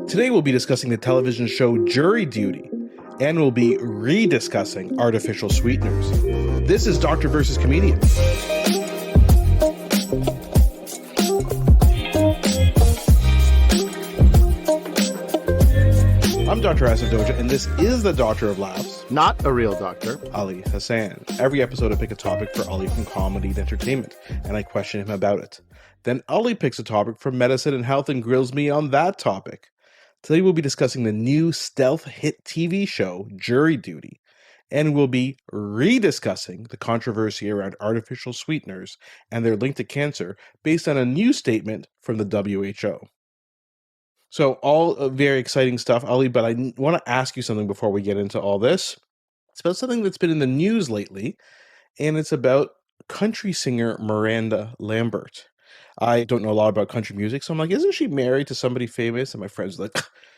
Today we'll be discussing the television show Jury Duty, and we'll be rediscussing artificial sweeteners. This is Doctor versus Comedian. I'm Dr. Asif Doja, and this is the Doctor of Laughs. Not a real doctor. Ali Hassan. Every episode I pick a topic for Ali from comedy and entertainment, and I question him about it. Then Ali picks a topic from medicine and health and grills me on that topic. Today we'll be discussing the new stealth hit TV show, Jury Duty, and we'll be rediscussing the controversy around artificial sweeteners and their link to cancer based on a new statement from the WHO. So all very exciting stuff, Ali, but I want to ask you something before we get into all this. It's about something that's been in the news lately, and it's about country singer Miranda Lambert. I don't know a lot about country music, so I'm like, isn't she married to somebody famous? And my friend's like,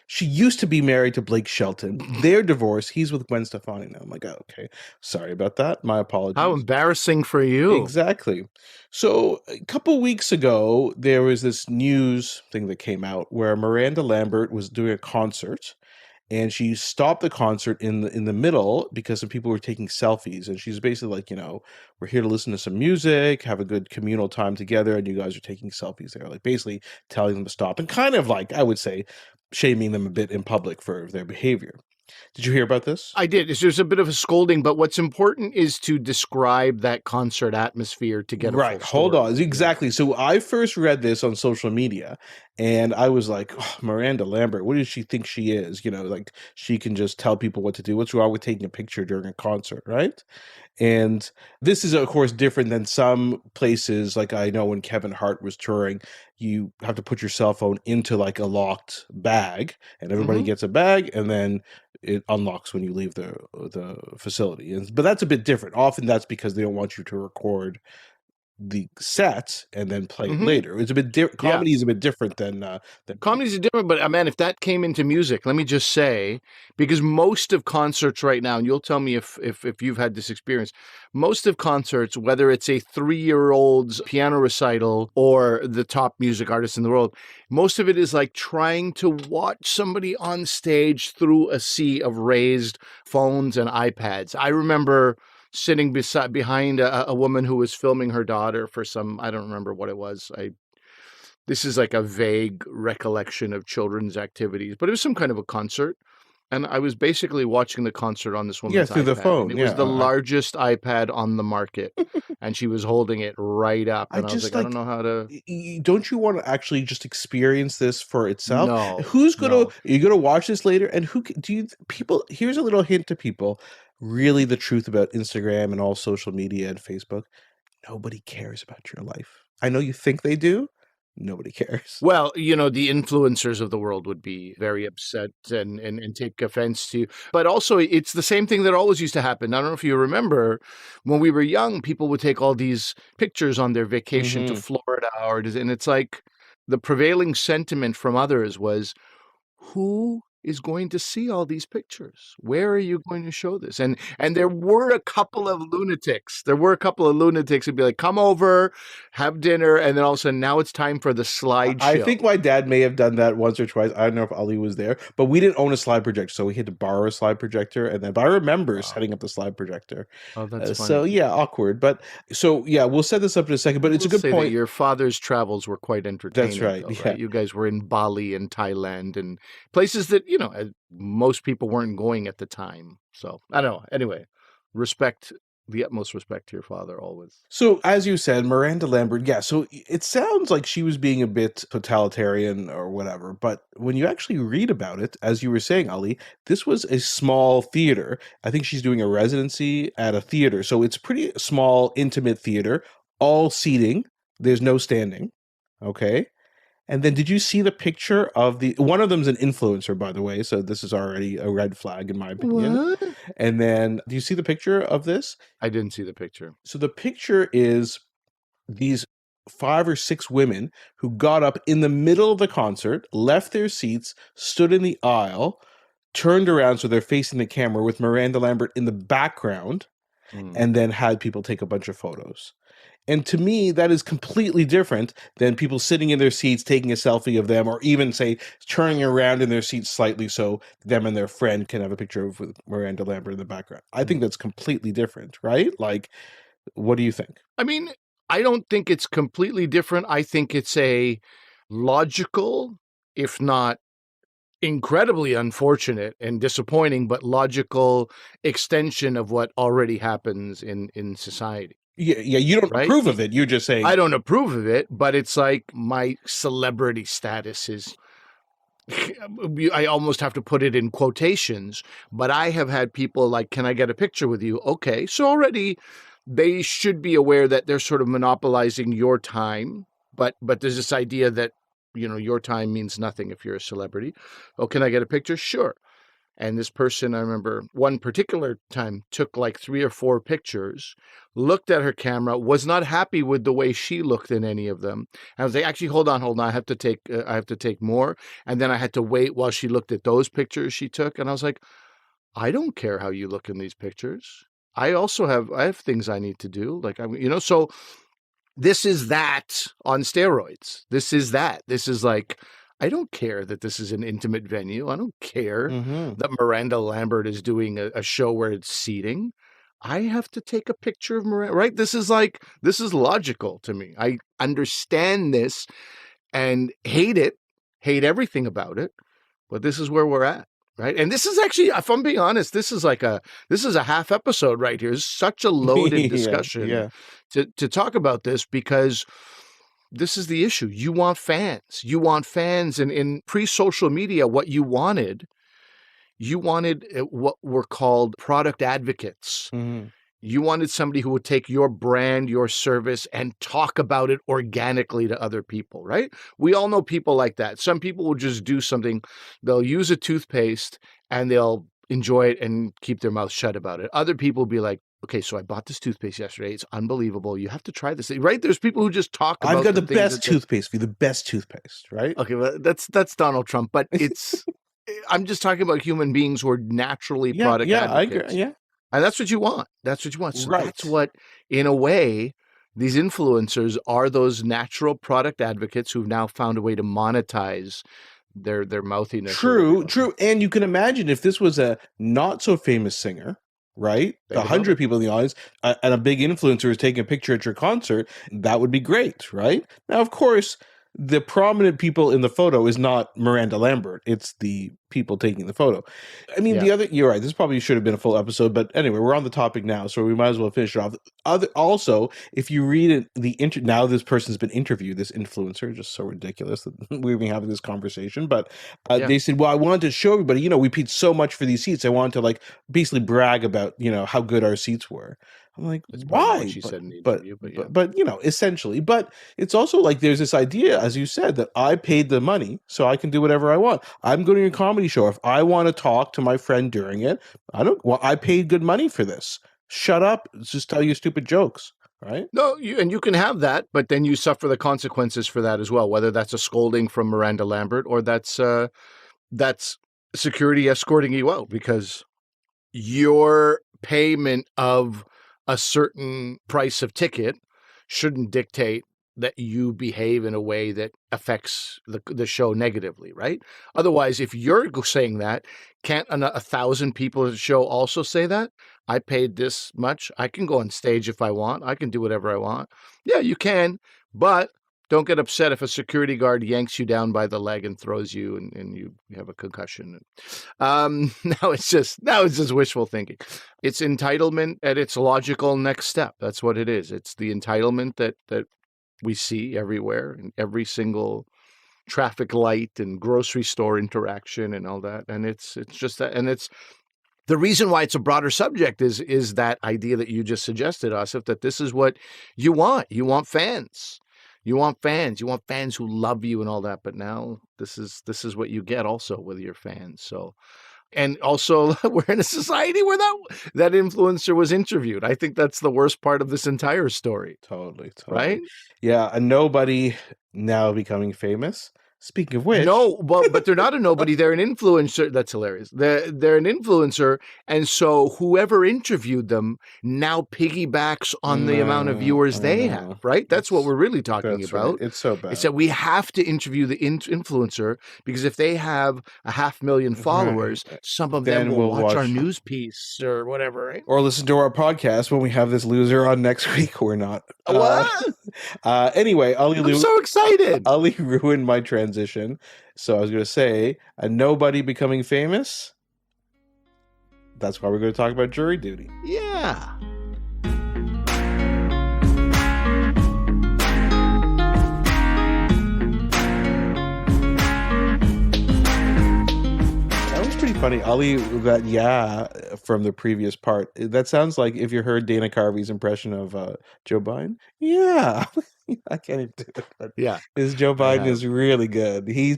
she used to be married to Blake Shelton. They're divorced. He's with Gwen Stefani now. I'm like, oh, okay. Sorry about that. My apologies. How embarrassing for you. Exactly. So a couple weeks ago, there was this news thing that came out where Miranda Lambert was doing a concert. And she stopped the concert in the middle because some people were taking selfies. And she's basically like, we're here to listen to some music, have a good communal time together, and you guys are taking selfies there. Like basically telling them to stop and kind of like, I would say, shaming them a bit in public for their behavior. Did you hear about this? I did. There's a bit of a scolding, but what's important is to describe that concert atmosphere to get a right. full Hold on. Exactly. So I first read this on social media, and I was like, oh, Miranda Lambert, what does she think she is? Like she can just tell people what to do. What's wrong with taking a picture during a concert, right? And this is, of course, different than some places. Like I know when Kevin Hart was touring, you have to put your cell phone into like a locked bag, and everybody gets a bag, and then it unlocks when you leave the facility. But that's a bit different. Often that's because they don't want you to record the set and then play it later. It's a bit different. Comedy is a bit different than Comedy is different, but man, if that came into music, let me just say, because most of concerts right now, and you'll tell me if you've had this experience, most of concerts, whether it's a 3-year-old's piano recital or the top music artist in the world, most of it is like trying to watch somebody on stage through a sea of raised phones and iPads. I remember sitting behind a woman who was filming her daughter for some, I don't remember what it was. This is like a vague recollection of children's activities, but it was some kind of a concert. And I was basically watching the concert on this woman's iPad. through the phone. It was the largest iPad on the market, and she was holding it right up. And I was like, I don't know how to. Don't you want to actually just experience this for itself? No. Who's gonna? Are you gonna watch this later? And who do you people? Here's a little hint to people. Really, the truth about Instagram and all social media and Facebook. Nobody cares about your life. I know you think they do. Nobody cares. Well, the influencers of the world would be very upset and take offense to you. But also, it's the same thing that always used to happen. I don't know if you remember, when we were young, people would take all these pictures on their vacation to Florida. And it's like the prevailing sentiment from others was, who is going to see all these pictures? Where are you going to show this? And there were a couple of lunatics. Who'd be like, come over, have dinner, and then all of a sudden, now it's time for the slideshow. I think my dad may have done that once or twice. I don't know if Ali was there, but we didn't own a slide projector, so we had to borrow a slide projector. But I remember setting up the slide projector. Oh, that's funny. So yeah, awkward. But so yeah, we'll set this up in a second. But it's a good point. Your father's travels were quite entertaining. That's right. Though, right? You guys were in Bali and Thailand and places that most people weren't going at the time. So I don't know. Anyway, the utmost respect to your father always. So as you said, Miranda Lambert, so it sounds like she was being a bit totalitarian or whatever, but when you actually read about it, as you were saying, Ali, this was a small theater. I think she's doing a residency at a theater. So it's pretty small, intimate theater, all seating. There's no standing. Okay. And then did you see the picture of one of them's an influencer, by the way, so this is already a red flag in my opinion. What? And then do you see the picture of this? I didn't see the picture. So the picture is these 5 or 6 women who got up in the middle of the concert, left their seats, stood in the aisle, turned around so they're facing the camera with Miranda Lambert in the background, and then had people take a bunch of photos. And to me, that is completely different than people sitting in their seats, taking a selfie of them, or even, say, turning around in their seats slightly so them and their friend can have a picture of with Miranda Lambert in the background. I think that's completely different, right? Like, what do you think? I mean, I don't think it's completely different. I think it's a logical, if not incredibly unfortunate and disappointing, but logical extension of what already happens in society. Yeah, you don't Right? approve of it. You're just saying, I don't approve of it, but it's like my celebrity status is, I almost have to put it in quotations, but I have had people like, can I get a picture with you? Okay. So already they should be aware that they're sort of monopolizing your time, but there's this idea that, your time means nothing if you're a celebrity. Oh, can I get a picture? Sure. And this person, I remember one particular time, took like 3 or 4 pictures, looked at her camera, was not happy with the way she looked in any of them. And I was like, actually, hold on. I have to take more. And then I had to wait while she looked at those pictures she took. And I was like, I don't care how you look in these pictures. I have things I need to do. Like, so this is that on steroids. This is that. This is like, I don't care that this is an intimate venue. I don't care that Miranda Lambert is doing a show where it's seating. I have to take a picture of Miranda, right? This is logical to me. I understand this and hate everything about it, but this is where we're at. Right. And this is actually, if I'm being honest, this is a half episode right here. It's such a loaded discussion to talk about this, because this is the issue. You want fans. And in pre-social media, what you wanted what were called product advocates. You wanted somebody who would take your brand, your service, and talk about it organically to other people, right? We all know people like that. Some people will just do something. They'll use a toothpaste and they'll enjoy it and keep their mouth shut about it. Other people will be like, okay, so I bought this toothpaste yesterday. It's unbelievable. You have to try this, right? There's people who just talk about I've got the best toothpaste for you, the best toothpaste, right? Okay, well, that's Donald Trump, but it's I'm just talking about human beings who are naturally product advocates. And that's what you want. So Right. That's what, in a way, these influencers are, those natural product advocates who've now found a way to monetize their mouthiness. True. And you can imagine if this was a not so famous singer, right? 100 people in the audience, and a big influencer is taking a picture at your concert, that would be great, right? Now, of course, the prominent people in the photo is not Miranda Lambert. It's the people taking the photo. I mean, you're right. This probably should have been a full episode, but anyway, we're on the topic now, so we might as well finish it off. Also, if you read it, now this person's been interviewed, this influencer, just so ridiculous that we've been having this conversation, but they said, well, I wanted to show everybody, we paid so much for these seats. I wanted to basically brag about, how good our seats were. I'm like, why? What she said in the interview, but essentially, but it's also like there's this idea, as you said, that I paid the money, so I can do whatever I want. I'm going to a comedy show. If I want to talk to my friend during it, I paid good money for this. Shut up. Just tell you stupid jokes, right? No, you can have that, but then you suffer the consequences for that as well. Whether that's a scolding from Miranda Lambert or that's security escorting you out because your payment of a certain price of ticket shouldn't dictate that you behave in a way that affects the show negatively, right? Otherwise, if you're saying that, can't 1,000 people at the show also say that? I paid this much. I can go on stage if I want. I can do whatever I want. Yeah, you can, but don't get upset if a security guard yanks you down by the leg and throws you and you have a concussion. Now it's just wishful thinking. It's entitlement at its logical next step. That's what it is. It's the entitlement that we see everywhere in every single traffic light and grocery store interaction and all that. And it's just that. And it's the reason why it's a broader subject is that idea that you just suggested, Asif, that this is what you want. You want fans. You want fans who love you and all that. But now this is what you get also with your fans. So, and also we're in a society where that influencer was interviewed. I think that's the worst part of this entire story. Totally. Right? Yeah. A nobody now becoming famous. Speaking of which, No, but they're not a nobody. They're an influencer. That's hilarious. They're an influencer, and so whoever interviewed them now piggybacks on the amount of viewers they have. Right? That's what we're really talking That's right. about. It's so bad. It's that we have to interview the influencer because if they have 500,000 followers, some of them Then will we'll watch our watch- news piece or whatever. Right? Or listen to our podcast when we have this loser on next week or not. What? Anyway, I'm so excited. Ali ruined my transition. So I was going to say, a nobody becoming famous. That's why we're going to talk about jury duty. Yeah. That was pretty funny. Ali, that from the previous part. That sounds like if you heard Dana Carvey's impression of Joe Biden. Yeah. I can't even do it. But Yeah. his Joe Biden is really good. He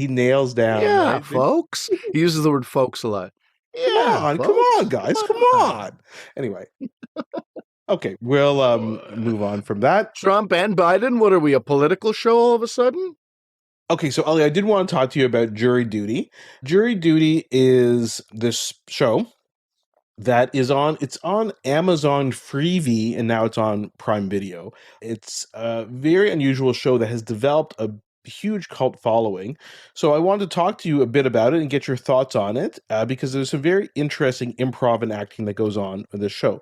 nails down. Yeah, right? folks. He uses the word folks a lot. Yeah, Come on, guys. Come on. Anyway. Okay, we'll move on from that. Trump and Biden, what are we, a political show all of a sudden? Okay, so Ali, I did want to talk to you about Jury Duty. Jury Duty is this show that is on Amazon Freevee, and now it's on Prime Video. It's a very unusual show that has developed a huge cult following. So I wanted to talk to you a bit about it and get your thoughts on it, because there's some very interesting improv and acting that goes on in this show.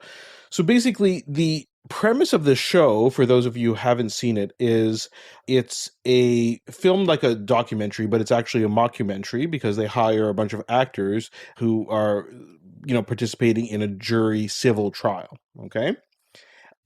So basically, the premise of this show, for those of you who haven't seen it, is it's a film like a documentary, but it's actually a mockumentary because they hire a bunch of actors who are participating in a jury civil trial. Okay.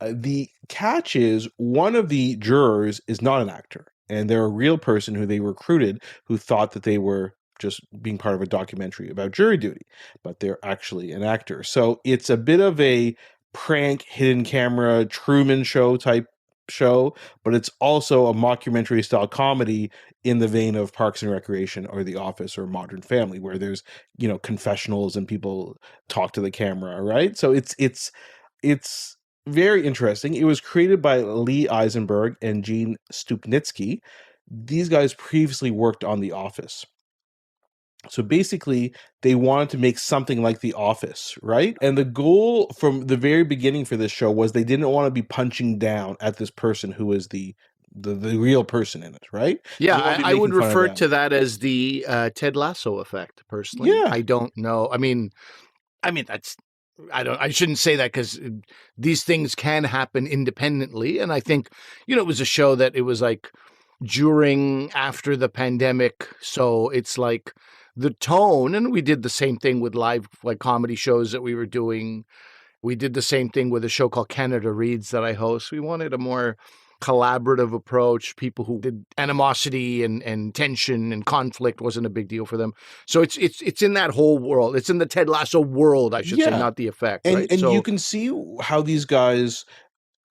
The catch is one of the jurors is not an actor, and they're a real person who they recruited who thought that they were just being part of a documentary about jury duty, but they're actually an actor. So it's a bit of a prank, hidden camera, Truman Show type show, but it's also a mockumentary style comedy in the vein of Parks and Recreation or The Office or Modern Family, where there's confessionals and people talk to the camera, right? So it's very interesting. It was created by Lee Eisenberg and Gene Stupnitsky. These guys previously worked on The Office. So basically, they wanted to make something like The Office, right? And the goal from the very beginning for this show was they didn't want to be punching down at this person who is the real person in it, right? Yeah, I would refer to that as the Ted Lasso effect, personally. Yeah. I don't know. I mean, that's... I shouldn't say that because these things can happen independently. And I think, it was a show that it was like after the pandemic. So it's like the tone, and we did the same thing with live comedy shows that we were doing. We did the same thing with a show called Canada Reads that I host. We wanted a more collaborative approach. People who did animosity and tension and conflict wasn't a big deal for them. So it's in that whole world. It's in the Ted Lasso world, I should say, not the effect. And, right? and you can see how these guys...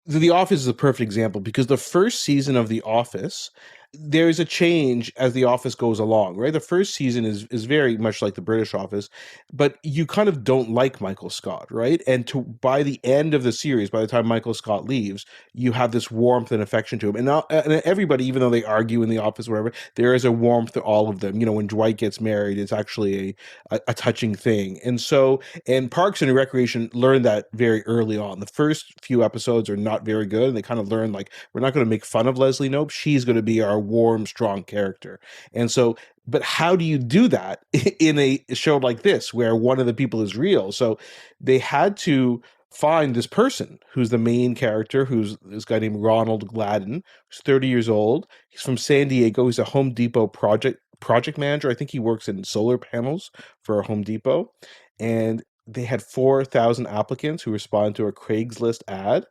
The Office is a perfect example because the first season of The Office, there's a change as The Office goes along, right? The first season is very much like the British Office, but you kind of don't like Michael Scott, right? And by the end of the series, by the time Michael Scott leaves, you have this warmth and affection to him. And now, and everybody, even though they argue in The Office, whatever, there is a warmth to all of them. When Dwight gets married, it's actually a touching thing. And Parks and Recreation learned that very early on. The first few episodes are not very good, and they kind of learn, we're not going to make fun of Leslie Knope. She's going to be our warm, strong character. And so, but how do you do that in a show like this where one of the people is real? So they had to find this person who's the main character, who's this guy named Ronald Gladden, who's 30 years old. He's from San Diego. He's a Home Depot project manager. I think he works in solar panels for Home Depot. And they had 4,000 applicants who responded to a Craigslist ad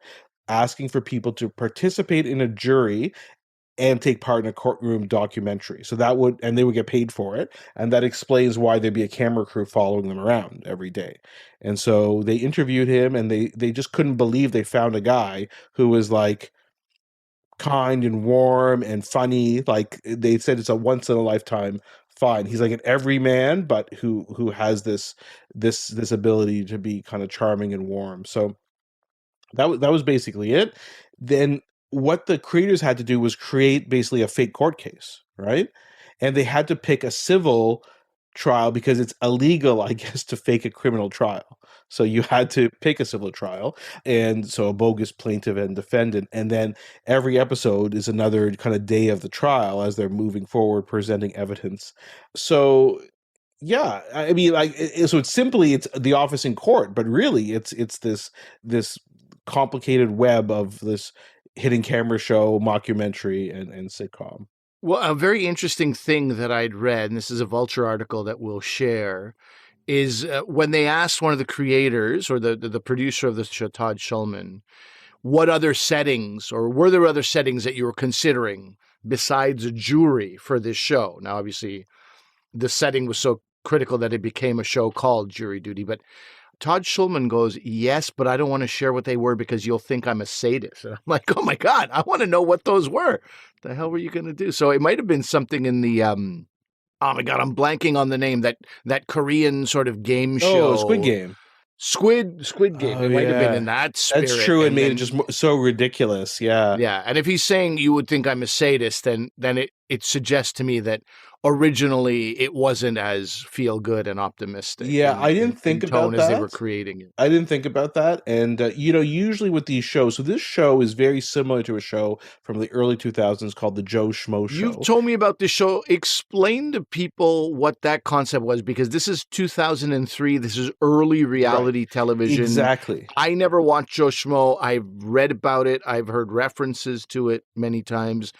asking for people to participate in a jury and take part in a courtroom documentary. So and they would get paid for it. And that explains why there'd be a camera crew following them around every day. And so they interviewed him, and they just couldn't believe they found a guy who was kind and warm and funny. They said it's a once in a lifetime find. He's like an everyman, but who has this ability to be kind of charming and warm. So that was basically it. Then what the creators had to do was create basically a fake court case, right? And they had to pick a civil trial because it's illegal, I guess, to fake a criminal trial. So you had to pick a civil trial, and so a bogus plaintiff and defendant, and then every episode is another kind of day of the trial as they're moving forward, presenting evidence. So yeah, I mean, like, so it's simply it's The Office in court, but really it's this complicated web of this hidden camera show, mockumentary, and sitcom. Well, a very interesting thing that I'd read, and this is a Vulture article that we'll share, is when they asked one of the creators or the producer of the show, Todd Schulman, what other settings, or were there other settings that you were considering besides a jury for this show? Now, obviously, the setting was so critical that it became a show called Jury Duty, but Todd Schulman goes, yes, but I don't want to share what they were because you'll think I'm a sadist. And I'm like, oh my God, I want to know what those were. The hell were you going to do? So it might have been something in the, oh my God, I'm blanking on the name, that Korean sort of game show. Oh, Squid Game. Squid Game. Oh, It might have been yeah. in that spirit. That's true. It And made it then- just so ridiculous. Yeah. Yeah. And if he's saying you would think I'm a sadist, then it suggests to me that originally it wasn't as feel good and optimistic. Yeah, I didn't think in about tone as they that. were creating it. I didn't think about that. And, usually with these shows, so this show is very similar to a show from the early 2000s called The Joe Schmo Show. You've told me about this show. Explain to people what that concept was, because this is 2003. This is early reality television. Exactly. I never watched Joe Schmo. I've read about it. I've heard references to it many times.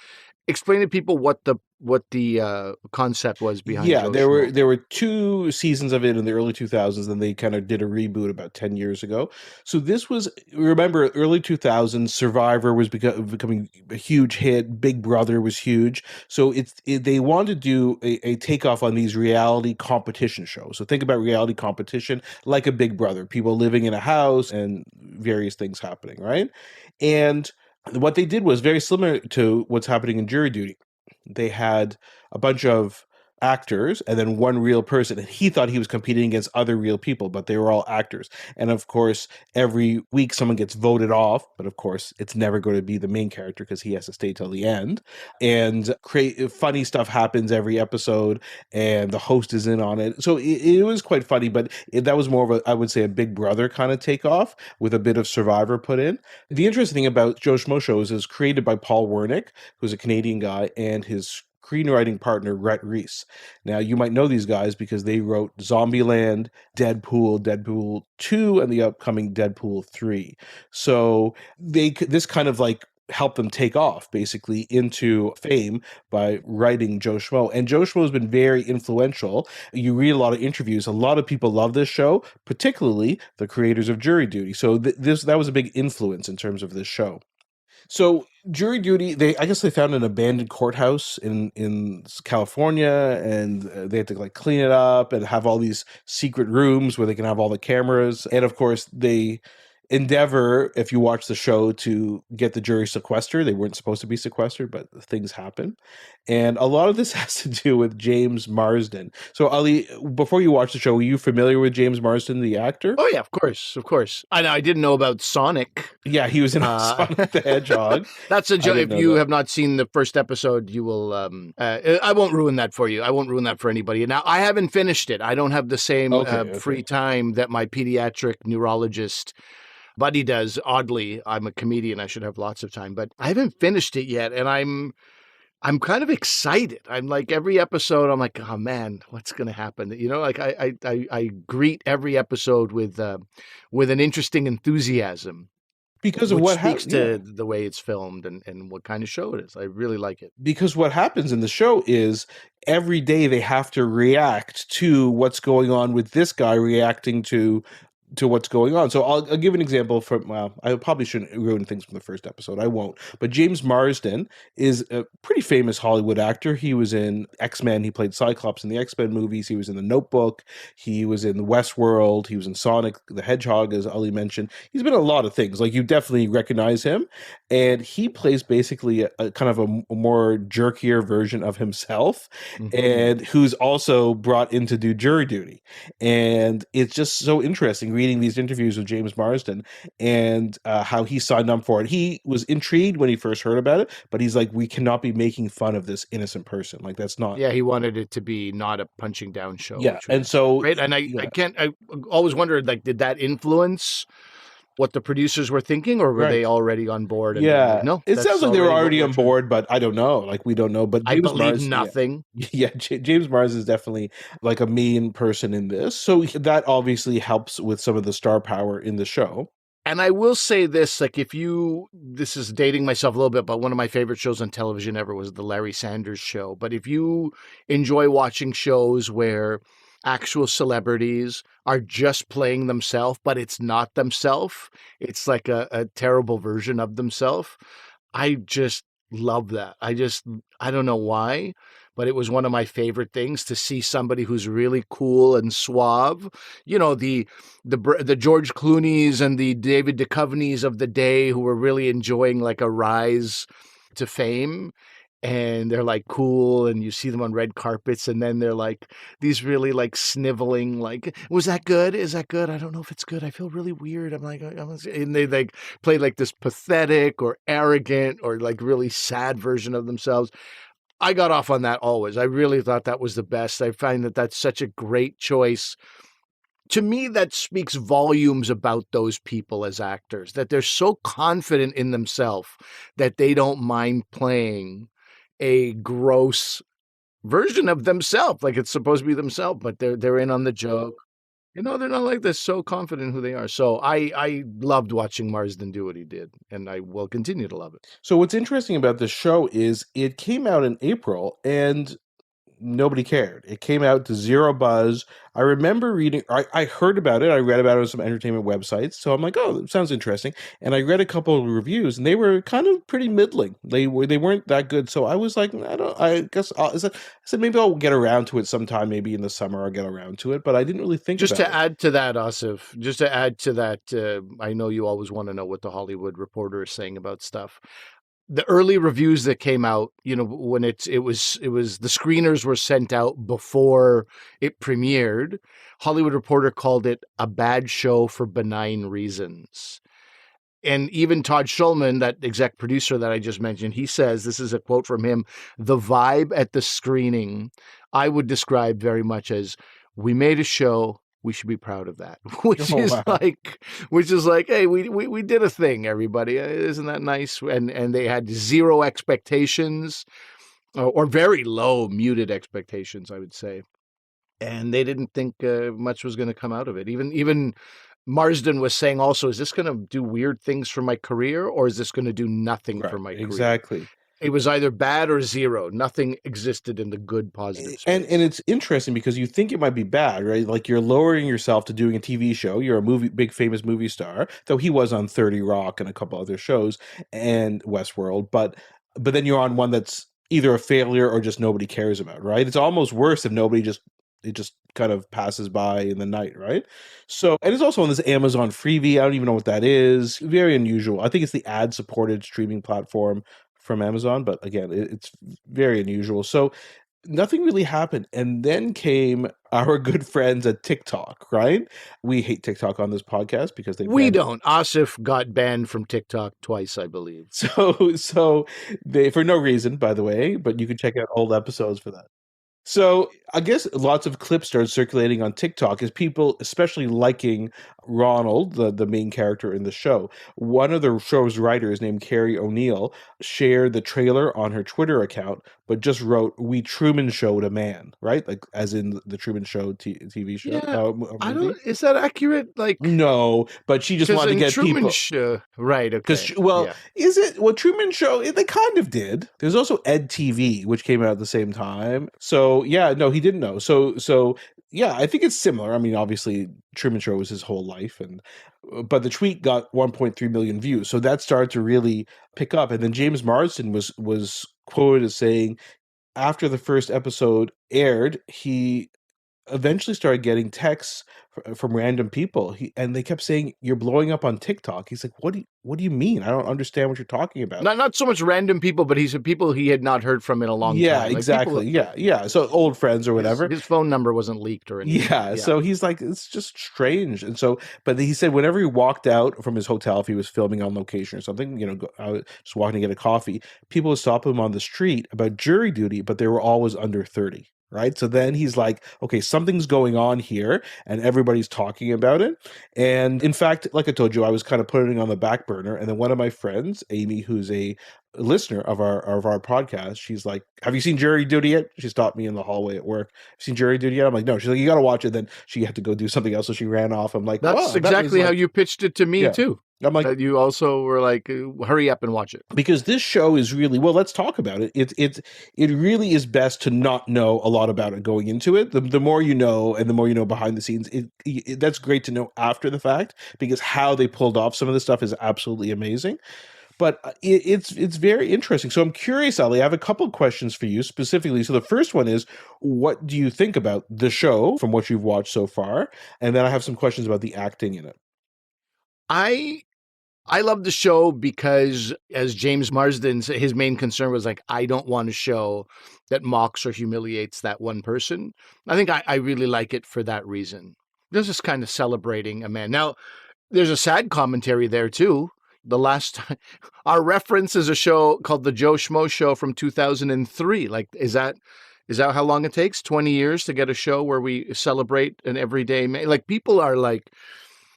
Explain to people what the concept was behind. Yeah, Joe there Schmo. were 2 seasons of it in the early 2000s, and they kind of did a reboot about 10 years ago. So this was, remember, early 2000s, Survivor was becoming a huge hit. Big Brother was huge. So they wanted to do a takeoff on these reality competition shows. So think about reality competition like a Big Brother, people living in a house and various things happening, right? And what they did was very similar to what's happening in Jury Duty. They had a bunch of actors and then one real person, and he thought he was competing against other real people, but they were all actors. And of course, every week someone gets voted off, but of course it's never going to be the main character because he has to stay till the end. And funny stuff happens every episode, and the host is in on it. So it was quite funny, but that was more of I would say, a Big Brother kind of takeoff with a bit of Survivor put in. The interesting thing about Joe Schmo Shows is created by Paul Wernick, who's a Canadian guy, and his screenwriting partner, Rhett Reese. Now, you might know these guys because they wrote Zombieland, Deadpool 2, and the upcoming Deadpool 3. So this kind of like helped them take off basically into fame by writing Joe Schmo. And Joe Schmo has been very influential. You read a lot of interviews. A lot of people love this show, particularly the creators of Jury Duty. So that was a big influence in terms of this show. So Jury Duty, I guess they found an abandoned courthouse in California, and they had to like clean it up and have all these secret rooms where they can have all the cameras. And of course, they endeavor, if you watch the show, to get the jury sequestered. They weren't supposed to be sequestered, but things happen. And a lot of this has to do with James Marsden. So, Ali, before you watch the show, were you familiar with James Marsden, the actor? Oh yeah, of course. I didn't know about Sonic. Yeah, he was in Sonic the Hedgehog. That's a joke. If know you that. have not seen the first episode, you will. I won't ruin that for you. I won't ruin that for anybody. Now, I haven't finished it. I don't have the same Okay. free time that my pediatric neurologist buddy does. Oddly, I'm a comedian. I should have lots of time, but I haven't finished it yet, and I'm kind of excited. I'm like, every episode, I'm like, oh man, what's going to happen? You know, like I greet every episode with an interesting enthusiasm Because of which what speaks happens. to the way it's filmed and what kind of show it is. I really like it. Because what happens in the show is every day they have to react to what's going on with this guy reacting to what's going on. So I'll give an example from, well, I probably shouldn't ruin things from the first episode. I won't. But James Marsden is a pretty famous Hollywood actor. He was in X-Men. He played Cyclops in the X-Men movies. He was in The Notebook. He was in Westworld. He was in Sonic the Hedgehog, as Ali mentioned. He's been in a lot of things. Like, you definitely recognize him. And he plays basically a kind of a more jerkier version of himself, and who's also brought in to do jury duty. And it's just so interesting reading reading these interviews with James Marsden and how he signed up for it. He was intrigued when he first heard about it, but he's like, we cannot be making fun of this innocent person. Like, that's not. Yeah, he wanted it to be not a punching down show. Yeah, which and was so great. And I always wondered, like, did that influence what the producers were thinking, or were they already on board? And yeah, like, no, it sounds like they were already on trying. board, but I don't know. Like, we don't know. But I James believe Marsden, nothing. yeah, James Marsden is definitely like a main person in this, so that obviously helps with some of the star power in the show. And I will say this, like, this is dating myself a little bit, but one of my favorite shows on television ever was the Larry Sanders Show. But if you enjoy watching shows where actual celebrities are just playing themselves, but it's not themselves, it's like a terrible version of themselves, I just love that. I don't know why, but it was one of my favorite things to see somebody who's really cool and suave. You know, the George Clooney's and the David Duchovny's of the day who were really enjoying like a rise to fame. And they're like cool, and you see them on red carpets, and then they're like these really like sniveling, like, was that good? Is that good? I don't know if it's good. I feel really weird. I'm like, and they like play like this pathetic or arrogant or like really sad version of themselves. I got off on that always. I really thought that was the best. I find that that's such a great choice. To me, that speaks volumes about those people as actors, that they're so confident in themselves that they don't mind playing a gross version of themselves, like it's supposed to be themselves, but they're in on the joke. You know, they're not like they're so confident in who they are. So I loved watching Marsden do what he did, and I will continue to love it. So what's interesting about this show is it came out in April and nobody cared. It came out to zero buzz. I remember reading, I heard about it. I read about it on some entertainment websites. So I'm like, oh, that sounds interesting. And I read a couple of reviews, and they were kind of pretty middling. They weren't that good. So I was like, I said maybe I'll get around to it sometime. Maybe in the summer I'll get around to it. But I didn't really think just about to add to that, Asif. Just to add to that, I know you always want to know what the Hollywood Reporter is saying about stuff. The early reviews that came out, you know, when it was the screeners were sent out before it premiered. Hollywood Reporter called it a bad show for benign reasons. And even Todd Schulman, that exec producer that I just mentioned, he says, this is a quote from him, the vibe at the screening I would describe very much as, we made a show, we should be proud of that, which is like, hey, we did a thing, everybody. Isn't that nice? And they had zero expectations, or very low, muted expectations, I would say. And they didn't think much was going to come out of it. Even Marsden was saying also, is this going to do weird things for my career, or is this going to do nothing for my career? Exactly. It was either bad or zero. Nothing existed in the good, positive space. And it's interesting because you think it might be bad, right? Like, you're lowering yourself to doing a TV show. You're a big famous movie star, though he was on 30 Rock and a couple other shows and Westworld. But then you're on one that's either a failure or just nobody cares about, right? It's almost worse if it just kind of passes by in the night, right? So, and it's also on this Amazon freebie. I don't even know what that is. Very unusual. I think it's the ad-supported streaming platform from Amazon, but again, it's very unusual. So nothing really happened. And then came our good friends at TikTok, right? We hate TikTok on this podcast because we don't. Asif got banned from TikTok twice, I believe. So they, for no reason, by the way, but you can check out old episodes for that. So I guess lots of clips started circulating on TikTok as people, especially liking Ronald, the main character in the show. One of the show's writers, named Carrie O'Neill, shared the trailer on her Twitter account, but just wrote, "We Truman Showed a Man," right? Like, as in the Truman Show TV show. Yeah, I don't. Is that accurate? Like, no, but she just wanted to get Truman people. Show, right? Okay. Is it? Well, Truman Show, they kind of did. There's also Ed TV, which came out at the same time. So yeah, no, he didn't know. So yeah, I think it's similar. I mean, obviously, Truman Show was his whole life, but the tweet got 1.3 million views, so that started to really pick up. And then James Marsden was quoted as saying, after the first episode aired, he eventually started getting texts from random people, and they kept saying, "You're blowing up on TikTok." He's like, what do you mean? I don't understand what you're talking about." Not so much random people, but he said people he had not heard from in a long Yeah, time. Like people, exactly. Yeah. So old friends or whatever. his phone number wasn't leaked or anything. Yeah, so he's like, it's just strange. And so, but he said whenever he walked out from his hotel, if he was filming on location or something, just walking to get a coffee, people would stop him on the street about jury duty, but they were always under 30. Right. So then he's like, okay, something's going on here and everybody's talking about it. And in fact, like I told you, I was kind of putting it on the back burner. And then one of my friends, Amy, who's a listener of our podcast, she's like, "Have you seen Jury Duty yet?" She stopped me in the hallway at work. "Seen Jury Duty yet?" I'm like, "No." She's like, "You got to watch it." Then she had to go do something else, so she ran off. I'm like, that's exactly how you pitched it to me too. I'm like, you also were like, hurry up and watch it. Because this show is really, well, let's talk about it. It really is best to not know a lot about it going into it. The more you know, and the more you know behind the scenes, that's great to know after the fact, because how they pulled off some of this stuff is absolutely amazing. But it's very interesting. So I'm curious, Ali, I have a couple of questions for you specifically. So the first one is, what do you think about the show from what you've watched so far? And then I have some questions about the acting in it. I love the show because, as James Marsden said, his main concern was like, I don't want a show that mocks or humiliates that one person. I think I really like it for that reason. This is kind of celebrating a man. Now, there's a sad commentary there too. The last time, our reference is a show called The Joe Schmo Show from 2003. Like, is that how long it takes? 20 years to get a show where we celebrate an everyday man? Like, people are like,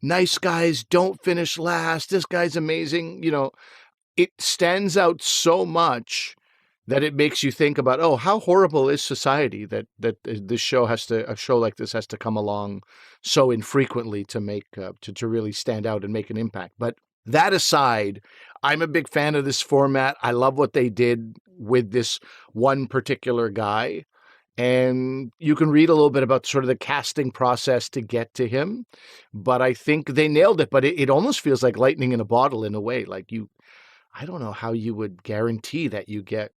nice guys don't finish last. This guy's amazing. It stands out so much that it makes you think about, oh, how horrible is society that a show like this has to come along so infrequently to make to really stand out and make an impact. But that aside, I'm a big fan of this format. I love what they did with this one particular guy. And you can read a little bit about sort of the casting process to get to him. But I think they nailed it. But it almost feels like lightning in a bottle in a way. Like I don't know how you would guarantee that you get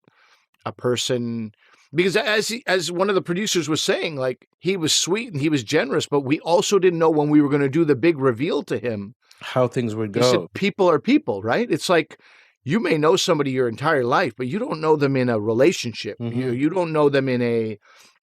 a person, because as one of the producers was saying, like, he was sweet and he was generous, but we also didn't know when we were going to do the big reveal to him how things would go. He said, people are people, right? It's like, you may know somebody your entire life, but you don't know them in a relationship. Mm-hmm. You don't know them in a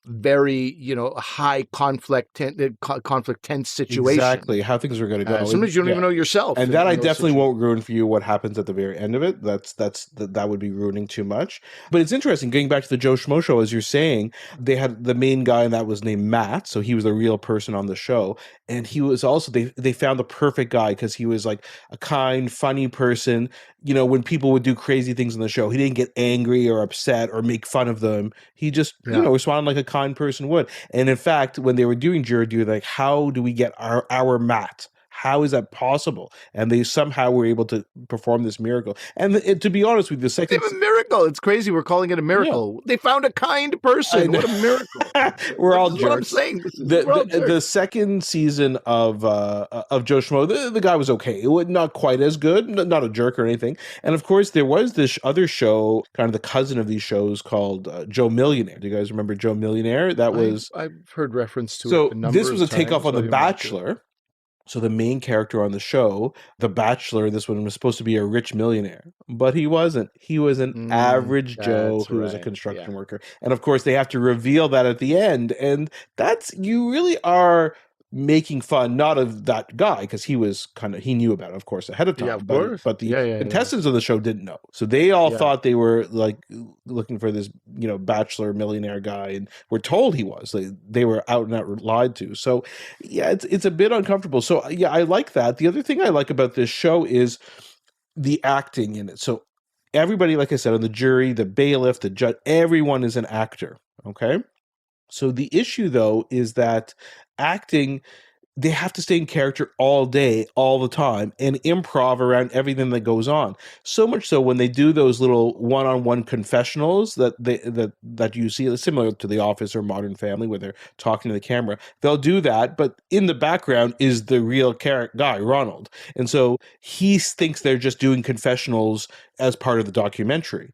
very, high conflict tense situation. Exactly, how things are going to go. Sometimes you don't even know yourself. And that I definitely won't ruin for you what happens at the very end of it. That would be ruining too much. But it's interesting, getting back to the Joe Schmo Show, as you're saying, they had the main guy, and that was named Matt. So he was the real person on the show. And he was also, they found the perfect guy because he was like a kind, funny person. When people would do crazy things on the show, he didn't get angry or upset or make fun of them. He just, responded like a kind person would. And in fact, when they were doing jury duty, like, how do we get our Matt? How is that possible? And they somehow were able to perform this miracle. And to be honest with you, the second... It's a miracle. It's crazy. We're calling it a miracle. Yeah. They found a kind person. What a miracle. We're all jerks. What I'm saying. The second season of Joe Schmo, the guy was okay. It was not quite as good, not a jerk or anything. And of course, there was this other show, kind of the cousin of these shows, called Joe Millionaire. Do you guys remember Joe Millionaire? I've heard reference to it. So this was a takeoff on The Bachelor. So the main character on the show, The Bachelor, this one was supposed to be a rich millionaire, but he wasn't. He was an average Joe who was a construction worker. And of course, they have to reveal that at the end. And you really are making fun, not of that guy, because he knew about it, of course, ahead of time. Yeah, of course. But the contestants of the show didn't know. So they all thought they were like looking for this, bachelor millionaire guy, and were told he was. They were out and out lied to. So yeah, it's a bit uncomfortable. So yeah, I like that. The other thing I like about this show is the acting in it. So everybody, like I said, on the jury, the bailiff, the judge, everyone is an actor. Okay. So the issue, though, is that acting, they have to stay in character all day, all the time, and improv around everything that goes on. So much so when they do those little one-on-one confessionals that you see, similar to The Office or Modern Family, where they're talking to the camera, they'll do that, but in the background is the real guy, Ronald. And so he thinks they're just doing confessionals as part of the documentary.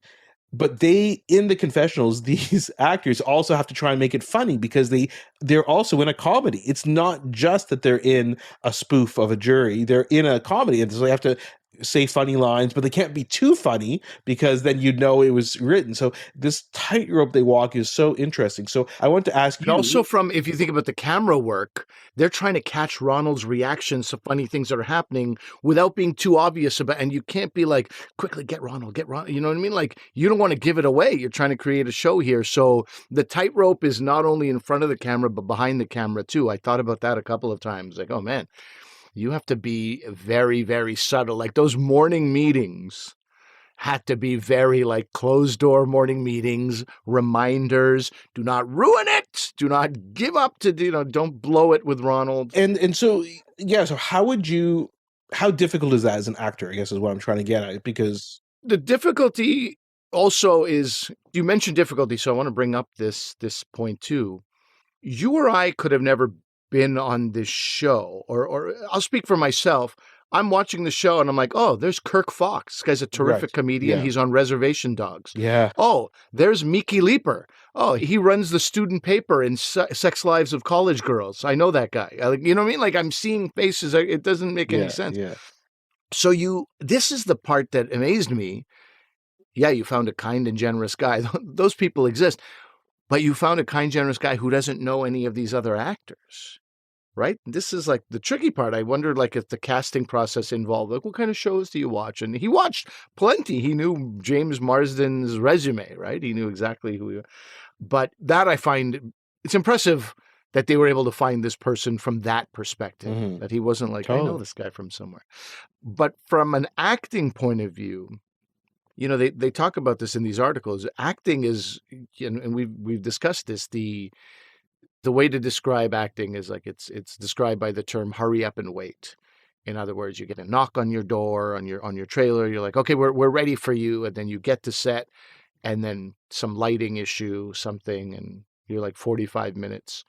But they, in the confessionals, these actors also have to try and make it funny because they're also in a comedy. It's not just that they're in a spoof of a jury; they're in a comedy, and so they have to say funny lines, but they can't be too funny because then you'd know it was written. So this tightrope they walk is so interesting. So I want to ask And you, also from, if you think about the camera work, they're trying to catch Ronald's reactions to funny things that are happening without being too obvious about, and you can't be like, quickly get Ronald, you know what I mean? Like, you don't want to give it away. You're trying to create a show here. So the tightrope is not only in front of the camera, but behind the camera too. I thought about that a couple of times. Like, oh man, you have to be very, very subtle. Like those morning meetings had to be very like closed door morning meetings, reminders, do not ruin it, do not give up to, don't blow it with Ronald. and so yeah, so how difficult is that as an actor, I guess is what I'm trying to get at, because The difficulty also is, you mentioned difficulty, so I want to bring up this point too. You or I could have never been on this show, or I'll speak for myself. I'm watching the show and I'm like, oh, there's Kirk Fox. This guy's a terrific Right. comedian. Yeah. He's on Reservation Dogs. Yeah. Oh, there's Mickey Leaper. Oh, he runs the student paper in Sex Lives of College Girls. I know that guy. You know what I mean? Like, I'm seeing faces. It doesn't make any sense. Yeah. So this is the part that amazed me. Yeah, you found a kind and generous guy. Those people exist. But you found a kind, generous guy who doesn't know any of these other actors, right? This is like the tricky part. I wondered, like, if the casting process involved, like, what kind of shows do you watch? And he watched plenty. He knew James Marsden's resume, right? He knew exactly who he was. But that, I find, it's impressive that they were able to find this person from that perspective, that he wasn't like, I know this guy from somewhere. But from an acting point of view, they talk about this in these articles. Acting is, and we've discussed this, the way to describe acting is like it's described by the term hurry up and wait. In other words, you get a knock on your door, on your trailer, you're like, okay, we're ready for you, and then you get to set, and then some lighting issue, something, and you're like 45 minutes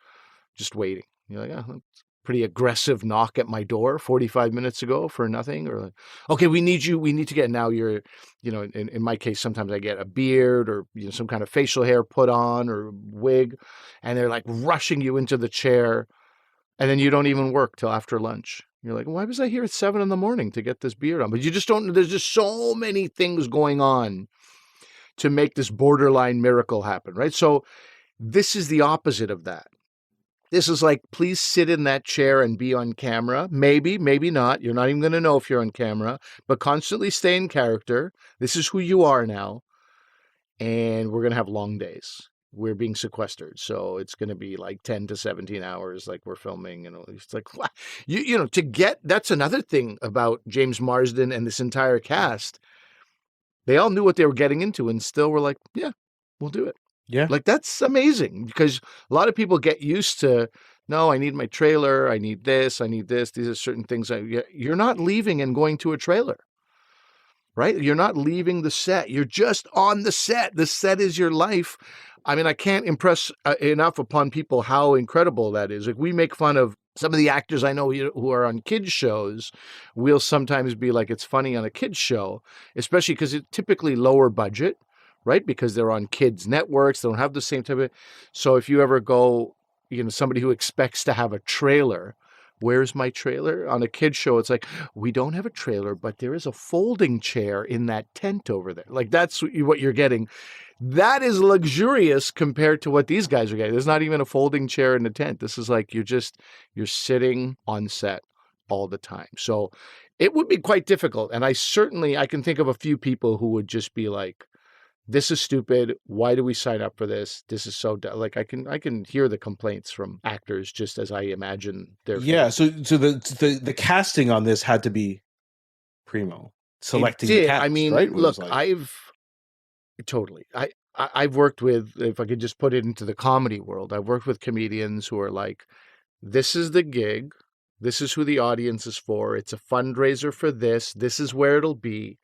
just waiting. You're like, oh, pretty aggressive knock at my door 45 minutes ago for nothing. Or like, okay, we need to get, now you're, in my case, sometimes I get a beard or some kind of facial hair put on or wig, and they're like rushing you into the chair, and then you don't even work till after lunch. You're like, why was I here at 7 a.m. to get this beard on? But you just don't, there's just so many things going on to make this borderline miracle happen, right? So this is the opposite of that. This is like, please sit in that chair and be on camera. Maybe, maybe not. You're not even going to know if you're on camera, but constantly stay in character. This is who you are now. And we're going to have long days. We're being sequestered. So it's going to be like 10 to 17 hours, like we're filming. And it's like, that's another thing about James Marsden and this entire cast. They all knew what they were getting into and still were like, yeah, we'll do it. Yeah. Like, that's amazing, because a lot of people get used to, no, I need my trailer. I need this. These are certain things. You're not leaving and going to a trailer, right? You're not leaving the set. You're just on the set. The set is your life. I mean, I can't impress enough upon people how incredible that is. Like, we make fun of some of the actors I know who are on kids shows. We'll sometimes be like, it's funny on a kids show, especially because it's typically lower budget, right? Because they're on kids networks. They don't have the same type of, so if you ever go, somebody who expects to have a trailer, where's my trailer? On a kids show, it's like, we don't have a trailer, but there is a folding chair in that tent over there. Like, that's what you're getting. That is luxurious compared to what these guys are getting. There's not even a folding chair in the tent. This is like, you're sitting on set all the time. So it would be quite difficult. And I can think of a few people who would just be like, this is stupid. Why do we sign up for this? This is so like, I can hear the complaints from actors just as I imagine their faces. So the casting on this had to be primo. Selecting the cast, I mean, right? Look, I've worked with, if I could just put it into the comedy world, I've worked with comedians who are like, this is the gig. This is who the audience is for. It's a fundraiser for this. This is where it'll be.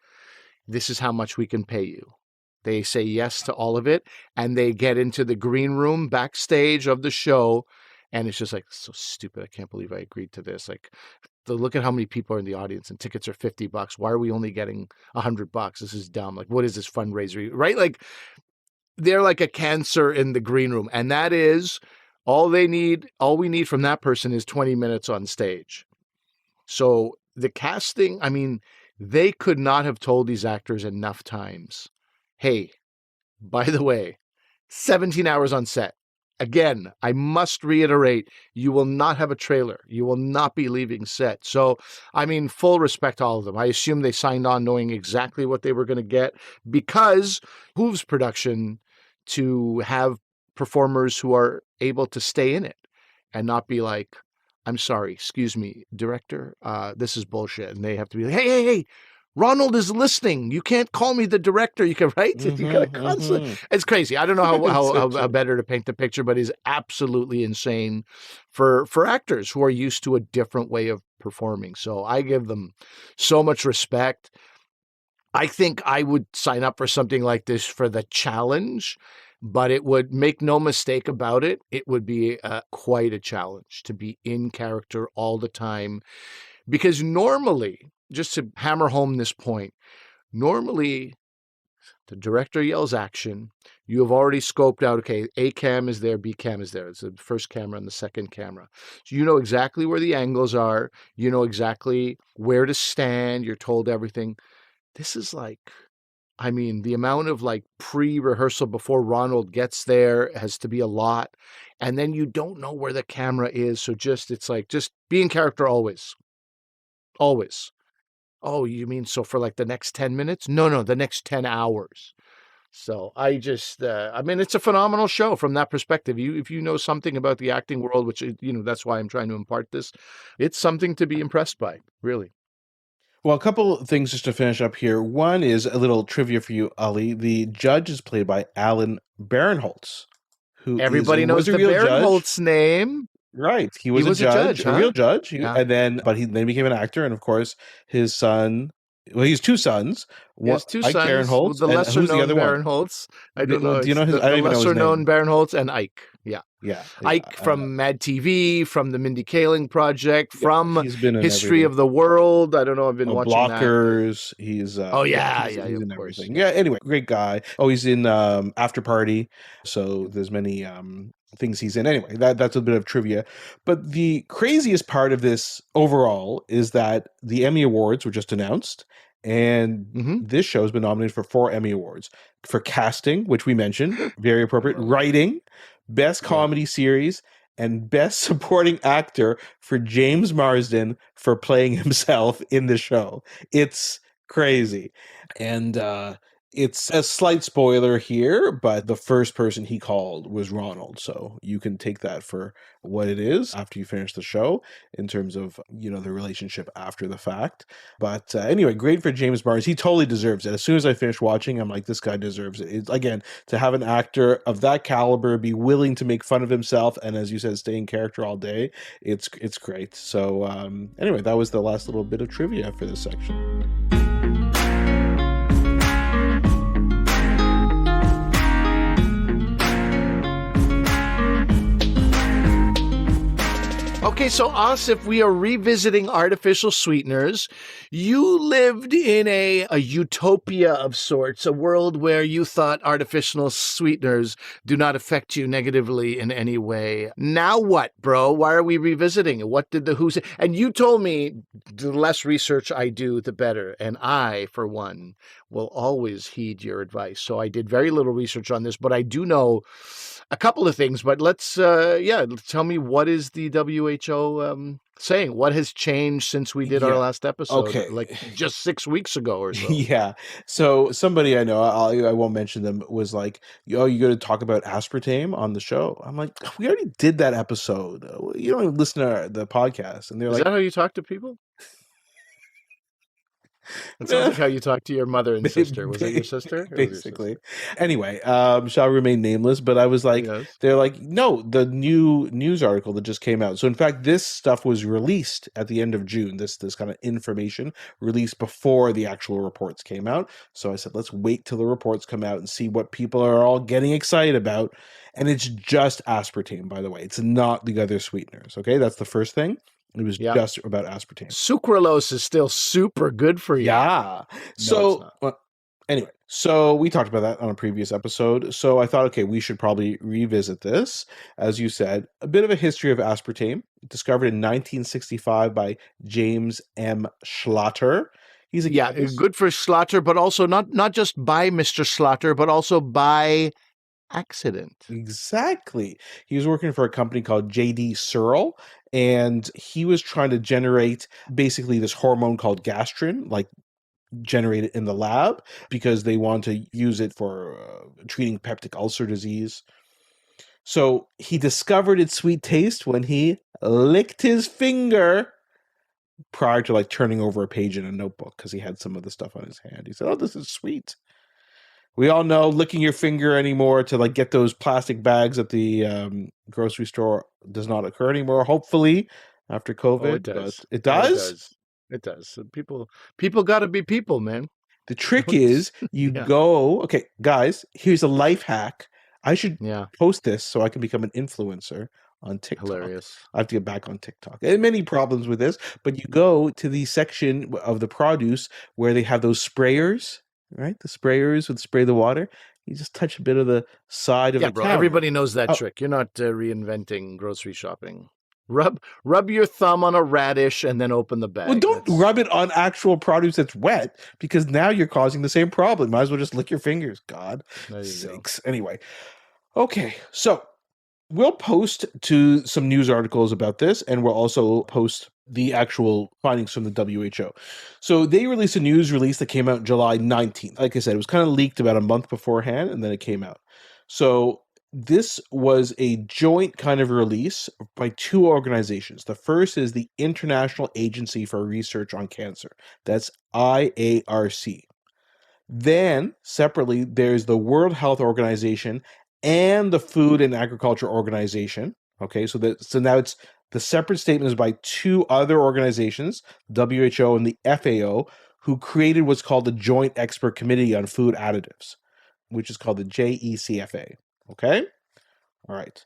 This is how much we can pay you. They say yes to all of it, and they get into the green room backstage of the show, And it's just like, so stupid. I can't believe I agreed to this. Like, look at how many people are in the audience and tickets are $50. Why are we only getting $100? This is dumb. Like, what is this fundraiser? Right? Like, they're like a cancer in the green room. And that is all we need from that person is 20 minutes on stage. So the casting, I mean, they could not have told these actors enough times, hey, by the way, 17 hours on set. Again, I must reiterate, you will not have a trailer. You will not be leaving set. So, I mean, full respect to all of them. I assume they signed on knowing exactly what they were going to get, because Hooves production to have performers who are able to stay in it and not be like, I'm sorry, excuse me, director, this is bullshit. And they have to be like, hey, Ronald is listening. You can't call me the director. You can, right? You got to constantly. It's crazy. I don't know how better to paint the picture, but it's absolutely insane for actors who are used to a different way of performing. So I give them so much respect. I think I would sign up for something like this for the challenge, but it would, make no mistake about it, it would be quite a challenge to be in character all the time. Because normally, just to hammer home this point, normally the director yells action. You have already scoped out, okay, A cam is there, B cam is there. It's the first camera and the second camera. So you know exactly where the angles are. You know exactly where to stand. You're told everything. This is like, I mean, the amount of like pre-rehearsal before Ronald gets there has to be a lot. And then you don't know where the camera is. So it's like, just be in character always. Always. Oh, you mean so for like the next 10 minutes? No, the next 10 hours. So I just, I mean, it's a phenomenal show from that perspective. If you know something about the acting world, which, that's why I'm trying to impart this, it's something to be impressed by, really. Well, a couple of things just to finish up here. One is a little trivia for you, Ali. The judge is played by Alan Barinholtz, who everybody knows the Barinholtz name. Right. He was a judge, huh? a real judge. Yeah. And then became an actor. And of course, his son, well, he's two sons. He has two Ike sons. Barinholtz. The lesser who's known the other Barinholtz. I don't know. Do you know his? I don't even know his name. Lesser known Barinholtz and Ike. Yeah. Yeah. Ike from Mad TV, from the Mindy Kaling Project, from he's been in History of the World. I don't know. I've been watching Blockers. That. He's he's in everything. Yeah. Anyway, great guy. Oh, he's in After Party. So there's many things he's in. Anyway, that's a bit of trivia. But the craziest part of this overall is that the Emmy Awards were just announced. And this show has been nominated for 4 Emmy Awards for casting, which we mentioned, very appropriate, writing, best comedy series, and best supporting actor for James Marsden for playing himself in the show. It's crazy. And it's a slight spoiler here, but the first person he called was Ronald. So you can take that for what it is after you finish the show in terms of, the relationship after the fact. But anyway, great for James Marsden. He totally deserves it. As soon as I finished watching, I'm like, this guy deserves it. It's, again, to have an actor of that caliber be willing to make fun of himself and, as you said, stay in character all day, it's great. So anyway, that was the last little bit of trivia for this section. Okay, so if we are revisiting artificial sweeteners, you lived in a utopia of sorts, a world where you thought artificial sweeteners do not affect you negatively in any way. Now what, bro? Why are we revisiting it? What did the Who say? And you told me the less research I do, the better. And I, for one, will always heed your advice. So I did very little research on this, but I do know a couple of things. But let's, tell me, what is the WHO saying? What has changed since we did our last episode? Okay. Like just 6 weeks ago or so. Yeah. So somebody I know, I won't mention them, was like, "Oh, you going to talk about aspartame on the show?" I'm like, "We already did that episode. You don't even listen to the podcast." And they're Is like, that how you talk to people? It sounds like how you talk to your mother and sister. Was it your sister? It was your sister. Basically. Anyway, shall remain nameless, but I was like, Yes. they're like, no, the new news article that just came out. So in fact, this stuff was released at the end of June. This kind of information released before the actual reports came out. So I said, let's wait till the reports come out and see what people are all getting excited about. And it's just aspartame, by the way. It's not the other sweeteners. Okay, that's the first thing. It was Yeah. just about aspartame. Sucralose is still super good for you. Yeah. So anyway, so we talked about that on a previous episode. So I thought, okay, we should probably revisit this. As you said, a bit of a history of aspartame, discovered in 1965 by James M. Schlatter. He's a chemist. Good for Schlatter, but also not just by Mr. Schlatter, but also by accident. Exactly. He was working for a company called J.D. Searle, and he was trying to generate basically this hormone called gastrin, like generate it in the lab, because they want to use it for treating peptic ulcer disease. So he discovered its sweet taste when he licked his finger prior to like turning over a page in a notebook, because he had some of the stuff on his hand. He said, oh, this is sweet. We all know licking your finger anymore to like get those plastic bags at the grocery store does not occur anymore, hopefully, after COVID. Oh, it does. But it does? It does. People got to be people, man. The trick is you go, okay, guys, here's a life hack. I should post this so I can become an influencer on TikTok. Hilarious. I have to get back on TikTok. And many problems with this, but you go to the section of the produce where they have those sprayers, right? The sprayers would spray the water. You just touch a bit of the side of the counter. Everybody knows that trick. You're not reinventing grocery shopping. Rub your thumb on a radish and then open the bag. Well, don't rub it on actual produce that's wet, because now you're causing the same problem. Might as well just lick your fingers. God sakes. Anyway, okay, so we'll post to some news articles about this, and we'll also post the actual findings from the WHO. So they released a news release that came out July 19th. Like I said, it was kind of leaked about a month beforehand, and then it came out. So this was a joint kind of release by two organizations. The first is the International Agency for Research on Cancer. That's IARC. Then, separately, there's the World Health Organization and the Food and Agriculture Organization. Okay, so now it's the separate statement is by two other organizations, WHO and the FAO, who created what's called the Joint Expert Committee on Food Additives, which is called the JECFA. Okay? All right.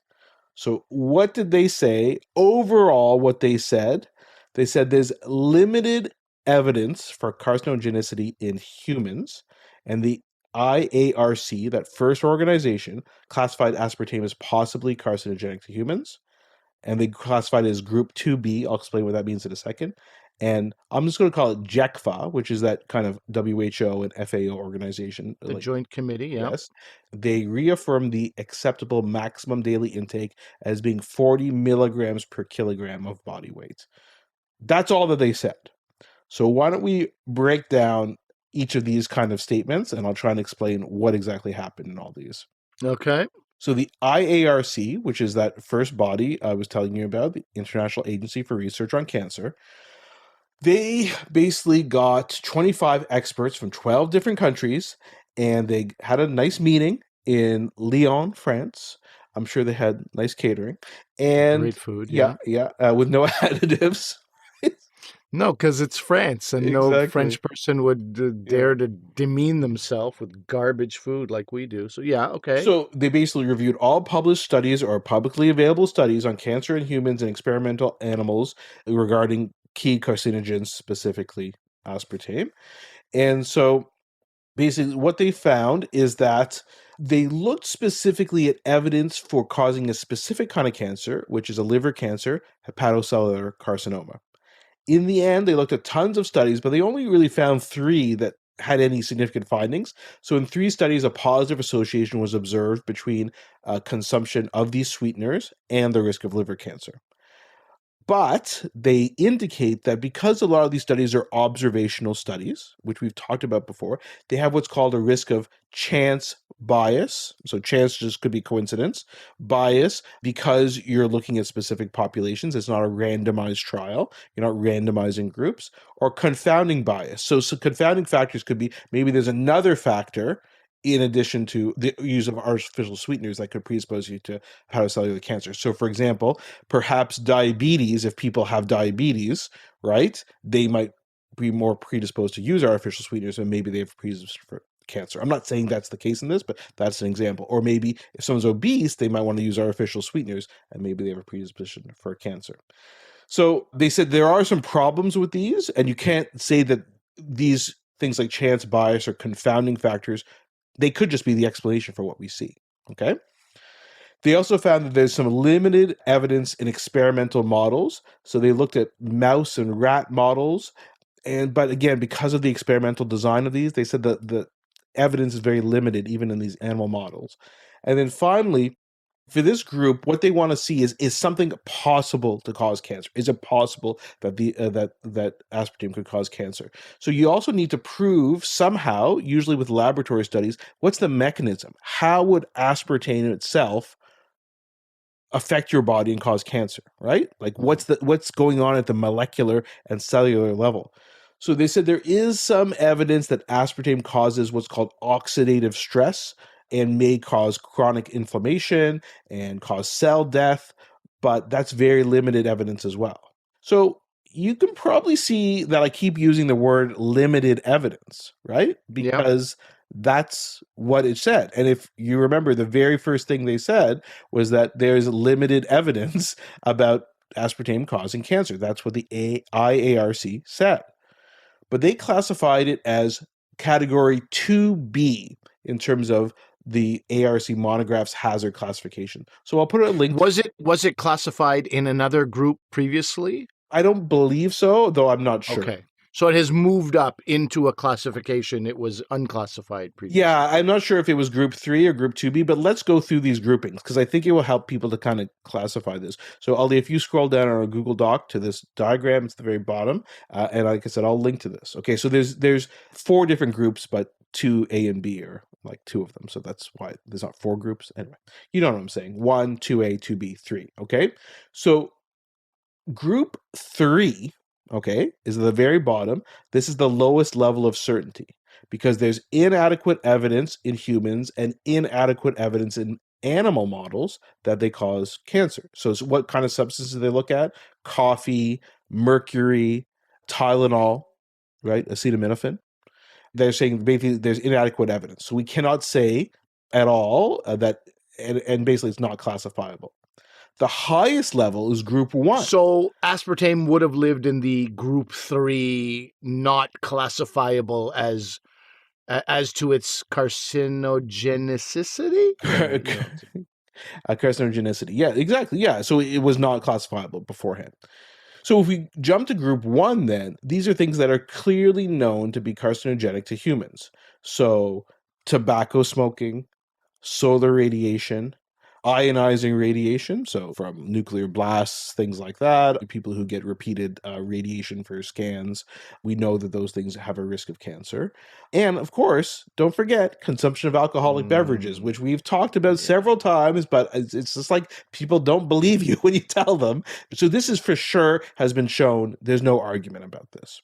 So what did they say? Overall, what they said there's limited evidence for carcinogenicity in humans, and the IARC, that first organization, classified aspartame as possibly carcinogenic to humans, and they classified it as group 2B. I'll explain what that means in a second. And I'm just going to call it JECFA, which is that kind of WHO and FAO organization. The Joint Committee, Yes. They reaffirmed the acceptable maximum daily intake as being 40 milligrams per kilogram of body weight. That's all that they said. So why don't we break down each of these kind of statements, and I'll try and explain what exactly happened in all these. Okay. So the IARC, which is that first body I was telling you about, the International Agency for Research on Cancer, they basically got 25 experts from 12 different countries, and they had a nice meeting in Lyon, France. I'm sure they had nice catering. And great food, with no additives. No, because it's France, and no French person would dare to demean themselves with garbage food like we do. So, okay. So they basically reviewed all published studies or publicly available studies on cancer in humans and experimental animals regarding key carcinogens, specifically aspartame. And so basically what they found is that they looked specifically at evidence for causing a specific kind of cancer, which is a liver cancer, hepatocellular carcinoma. In the end, they looked at tons of studies, but they only really found 3 that had any significant findings. So in 3 studies, a positive association was observed between consumption of these sweeteners and the risk of liver cancer. But they indicate that because a lot of these studies are observational studies, which we've talked about before, they have what's called a risk of chance bias, so chance just could be coincidence, bias because you're looking at specific populations, it's not a randomized trial, you're not randomizing groups, or confounding bias. So confounding factors could be maybe there's another factor in addition to the use of artificial sweeteners that could predispose you to hepatocellular cancer. So for example, perhaps diabetes, if people have diabetes, right, they might be more predisposed to use artificial sweeteners, and maybe they have predisposed for cancer. I'm not saying that's the case in this, but that's an example. Or maybe if someone's obese, they might want to use artificial sweeteners, and maybe they have a predisposition for cancer. So they said there are some problems with these, and you can't say that these things like chance bias or confounding factors, they could just be the explanation for what we see. Okay. They also found that there's some limited evidence in experimental models. So they looked at mouse and rat models. But again, because of the experimental design of these, they said that the evidence is very limited, even in these animal models. And then finally, for this group, what they want to see is something possible to cause cancer. Is it possible that that aspartame could cause cancer? So you also need to prove somehow, usually with laboratory studies, what's the mechanism? How would aspartame itself affect your body and cause cancer, right? Like what's going on at the molecular and cellular level? So they said there is some evidence that aspartame causes what's called oxidative stress and may cause chronic inflammation and cause cell death, but that's very limited evidence as well. So you can probably see that I keep using the word limited evidence, right? Because that's what it said. And if you remember, the very first thing they said was that there's limited evidence about aspartame causing cancer. That's what the IARC said. But they classified it as category 2B in terms of the ARC monograph's hazard classification. So I'll put a link. Was it classified in another group previously? I don't believe so, though I'm not sure. Okay. So it has moved up into a classification. It was unclassified previously. Yeah, I'm not sure if it was group 3 or group 2B, but let's go through these groupings because I think it will help people to kind of classify this. So, Ali, if you scroll down on a Google Doc to this diagram, it's the very bottom. And like I said, I'll link to this. Okay, so there's 4 different groups, but 2 A and B are like 2 of them. So that's why there's not 4 groups. Anyway, you know what I'm saying. 1, 2A, 2B, 3. Okay, so group 3, okay, is at the very bottom. This is the lowest level of certainty because there's inadequate evidence in humans and inadequate evidence in animal models that they cause cancer. So what kind of substances do they look at? Coffee, mercury, Tylenol, right? Acetaminophen. They're saying basically there's inadequate evidence. So we cannot say at all that, and basically it's not classifiable. The highest level is group 1. So aspartame would have lived in the group 3, not classifiable as to its carcinogenicity? Carcinogenicity. Yeah, exactly. Yeah. So it was not classifiable beforehand. So if we jump to group 1, then these are things that are clearly known to be carcinogenic to humans. So tobacco smoking, solar radiation, ionizing radiation, so from nuclear blasts, things like that, people who get repeated radiation for scans, we know that those things have a risk of cancer. And of course, don't forget consumption of alcoholic beverages, which we've talked about several times, but it's just like people don't believe you when you tell them. So this is for sure has been shown. There's no argument about this.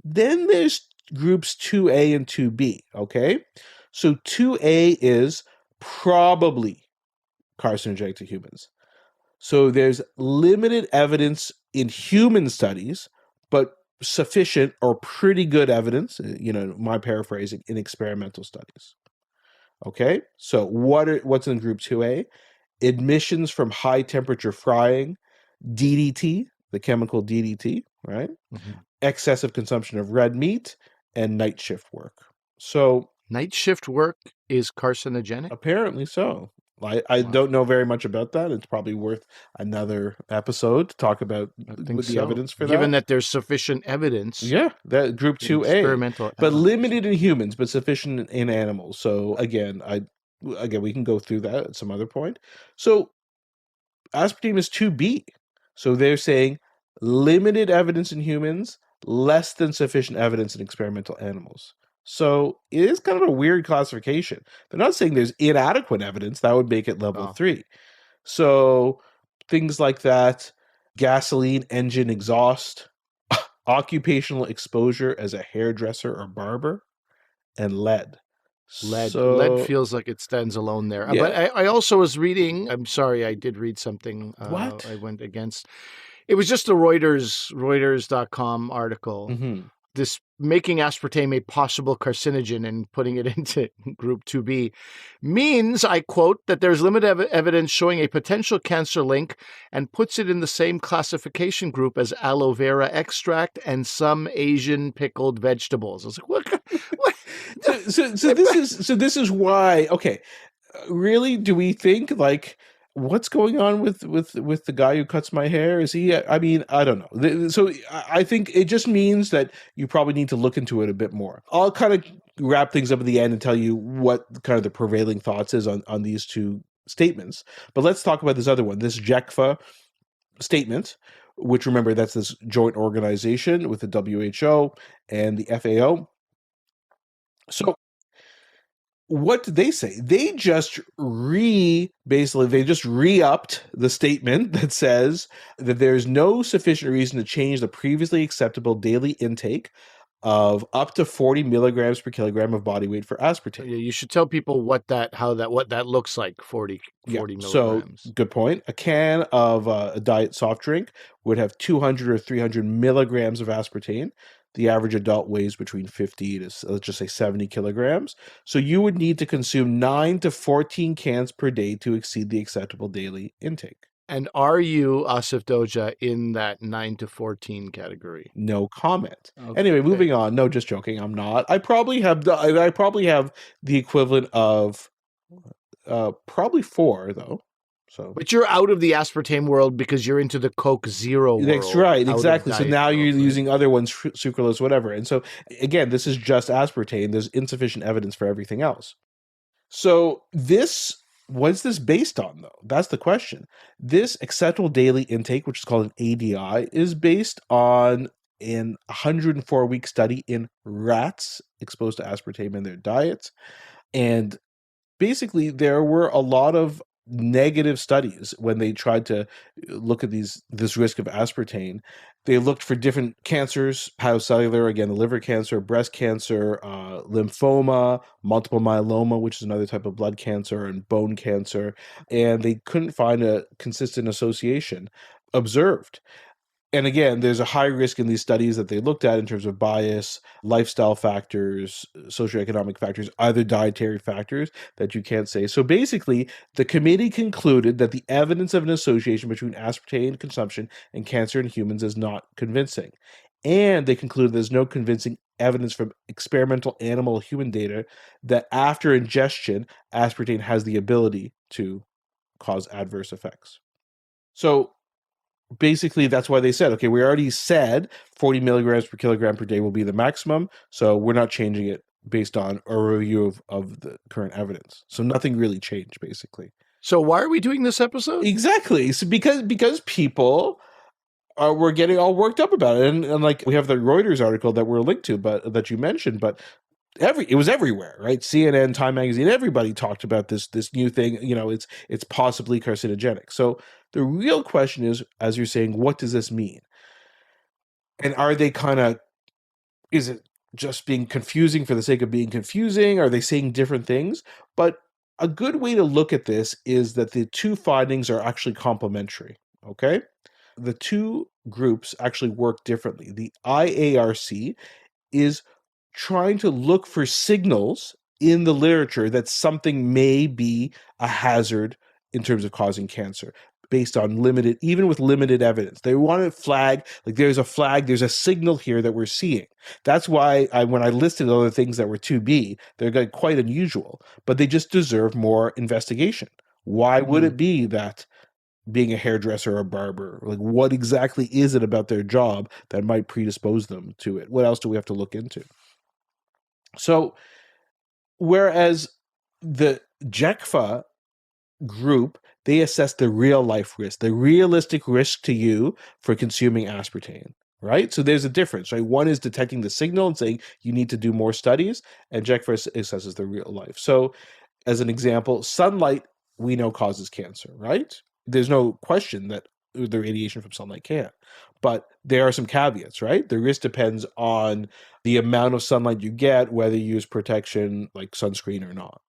Then there's groups 2A and 2B, okay? So 2A is probably carcinogenic to humans. So there's limited evidence in human studies, but sufficient or pretty good evidence, my paraphrasing, in experimental studies. Okay, so what's in group 2A? Emissions from high temperature frying, DDT, the chemical DDT, right? Mm-hmm. Excessive consumption of red meat, and night shift work. So night shift work is carcinogenic? Apparently so. I don't know very much about that. It's probably worth another episode to talk about the evidence for that. Given that there's sufficient evidence. Yeah, that group 2A. Experimental but limited in humans, but sufficient in animals. So again, we can go through that at some other point. So aspartame is 2B. So they're saying limited evidence in humans, less than sufficient evidence in experimental animals. So it is kind of a weird classification. They're not saying there's inadequate evidence. That would make it level 3. So things like that, gasoline engine exhaust, occupational exposure as a hairdresser or barber, and lead. Lead So feels like it stands alone there. yeah. But I also was reading, I'm sorry, I did read something What? I went against. It was just a Reuters.com article. Mm-hmm. This making aspartame a possible carcinogen and putting it into group 2B means, I quote, that there's limited evidence showing a potential cancer link, and puts it in the same classification group as aloe vera extract and some Asian pickled vegetables. I was like, what? So this is why. Okay, really? Do we think like what's going on with the guy who cuts my hair? Is he? I mean, I don't know. So I think it just means that you probably need to look into it a bit more. I'll kind of wrap things up at the end and tell you what kind of the prevailing thoughts is on these two statements. But let's talk about this other one, this JECFA statement, which, remember, that's this joint organization with the WHO and the FAO. So what did they say? They just re-upped the statement that says that there's no sufficient reason to change the previously acceptable daily intake of up to 40 milligrams per kilogram of body weight for aspartame. Yeah, you should tell people what that looks like. 40 milligrams. So good point. A can of a diet soft drink would have 200 or 300 milligrams of aspartame. The average adult weighs between 50 to, let's just say, 70 kilograms. So you would need to consume 9 to 14 cans per day to exceed the acceptable daily intake. And are you, Asif Doja, in that 9 to 14 category? No comment. Okay. Anyway, moving on. No, just joking. I'm not. I probably have the equivalent of probably 4, though. So, but you're out of the aspartame world because you're into the Coke Zero world. That's right, exactly. So now you're using other ones, sucralose, whatever. And so, again, this is just aspartame. There's insufficient evidence for everything else. So what's this based on, though? That's the question. This acceptable daily intake, which is called an ADI, is based on an 104-week study in rats exposed to aspartame in their diets. And basically, there were a lot of negative studies when they tried to look at this risk of aspartame. They looked for different cancers, hepatocellular, again, the liver cancer, breast cancer, lymphoma, multiple myeloma, which is another type of blood cancer, and bone cancer, and they couldn't find a consistent association observed. And again, there's a high risk in these studies that they looked at in terms of bias, lifestyle factors, socioeconomic factors, other dietary factors that you can't say. So basically, the committee concluded that the evidence of an association between aspartame consumption and cancer in humans is not convincing. And they concluded there's no convincing evidence from experimental animal human data that after ingestion, aspartame has the ability to cause adverse effects. So basically, that's why they said, okay, we already said 40 milligrams per kilogram per day will be the maximum, so we're not changing it based on a review of the current evidence. So nothing really changed, basically. So why are we doing this episode? Exactly. So because people were getting all worked up about it, and like we have the Reuters article that we're linked to, but that you mentioned, but it was everywhere, right? CNN, Time Magazine, everybody talked about this new thing. It's possibly carcinogenic. So the real question is, as you're saying, what does this mean? And is it just being confusing for the sake of being confusing? Are they saying different things? But a good way to look at this is that the two findings are actually complementary, okay? The two groups actually work differently. The IARC is trying to look for signals in the literature that something may be a hazard in terms of causing cancer based on even with limited evidence. They want to flag, like there's a signal here that we're seeing. That's why when I listed other things that were 2B, they're quite unusual, but they just deserve more investigation. Why would it be that being a hairdresser or a barber, like what exactly is it about their job that might predispose them to it? What else do we have to look into? So, whereas the JECFA group, they assess the real life risk, the realistic risk to you for consuming aspartame. right? So there's a difference, right? One is detecting the signal and saying you need to do more studies, and Jack assesses the real life. So as an example, sunlight we know causes cancer, right? There's no question that the radiation from sunlight can. But there are some caveats, right? The risk depends on the amount of sunlight you get, whether you use protection like sunscreen or not.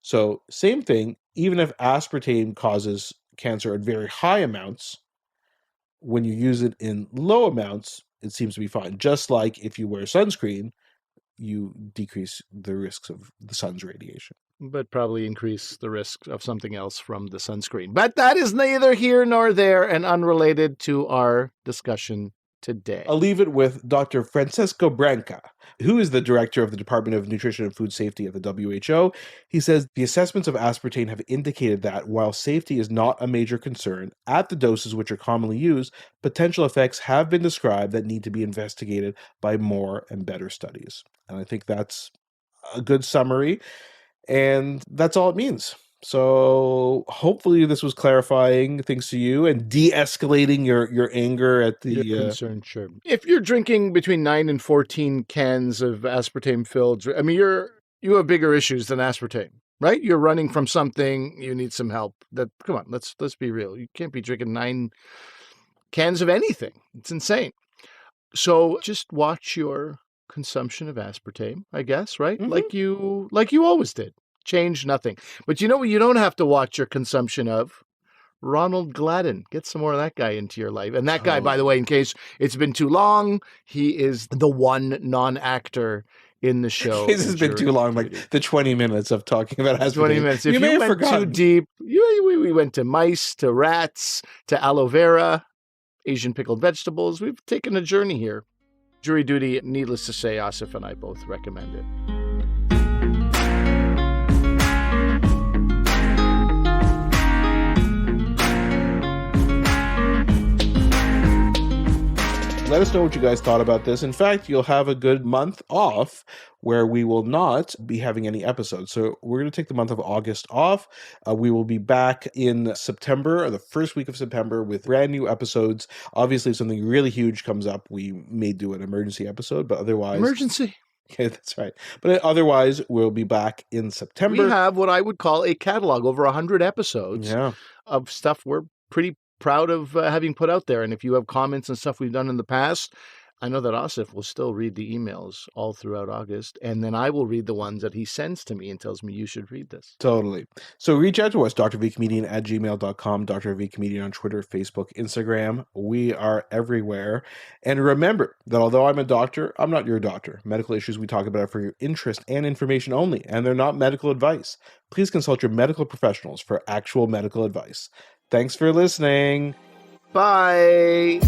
So same thing, even if aspartame causes cancer at very high amounts, when you use it in low amounts, it seems to be fine. Just like if you wear sunscreen, you decrease the risks of the sun's radiation. But probably increase the risk of something else from the sunscreen. But that is neither here nor there and unrelated to our discussion today. I'll leave it with Dr. Francesco Branca, who is the director of the Department of Nutrition and Food Safety at the WHO. He says the assessments of aspartame have indicated that while safety is not a major concern, at the doses which are commonly used, potential effects have been described that need to be investigated by more and better studies. And I think that's a good summary. And that's all it means. So hopefully this was clarifying things to you and de-escalating your anger at the concern. Sure. If you're drinking between 9 and 14 cans of aspartame-filled, I mean, you have bigger issues than aspartame, right? You're running from something. You need some help. Come on, let's be real. You can't be drinking 9 cans of anything. It's insane. So just watch your consumption of aspartame, I guess, right? Mm-hmm. Like you always did. Change nothing. But you know what you don't have to watch your consumption of? Ronald Gladden. Get some more of that guy into your life. And that guy, by the way, in case it's been too long, he is the one non-actor in the show. This has been too long, like the 20 minutes of talking about aspartame. 20 minutes. If you went too deep, we went to mice, to rats, to aloe vera, Asian pickled vegetables. We've taken a journey here. Jury duty, needless to say, Asif and I both recommend it. Let us know what you guys thought about this. In fact, you'll have a good month off where we will not be having any episodes. So we're going to take the month of August off. We will be back in September, or the first week of September, with brand new episodes. Obviously, if something really huge comes up, we may do an emergency episode, but otherwise... Emergency? Yeah, that's right. But otherwise, we'll be back in September. We have what I would call a catalog, over 100 episodes of stuff we're pretty proud of having put out there. And if you have comments and stuff we've done in the past, I know that Asif will still read the emails all throughout August, and then I will read the ones that he sends to me and tells me you should read this. Totally. So reach out to us, drvcomedian@gmail.com, drvcomedian on Twitter, Facebook, Instagram. We are everywhere. And remember that although I'm a doctor, I'm not your doctor. Medical issues we talk about are for your interest and information only, and they're not medical advice. Please consult your medical professionals for actual medical advice. Thanks for listening. Bye.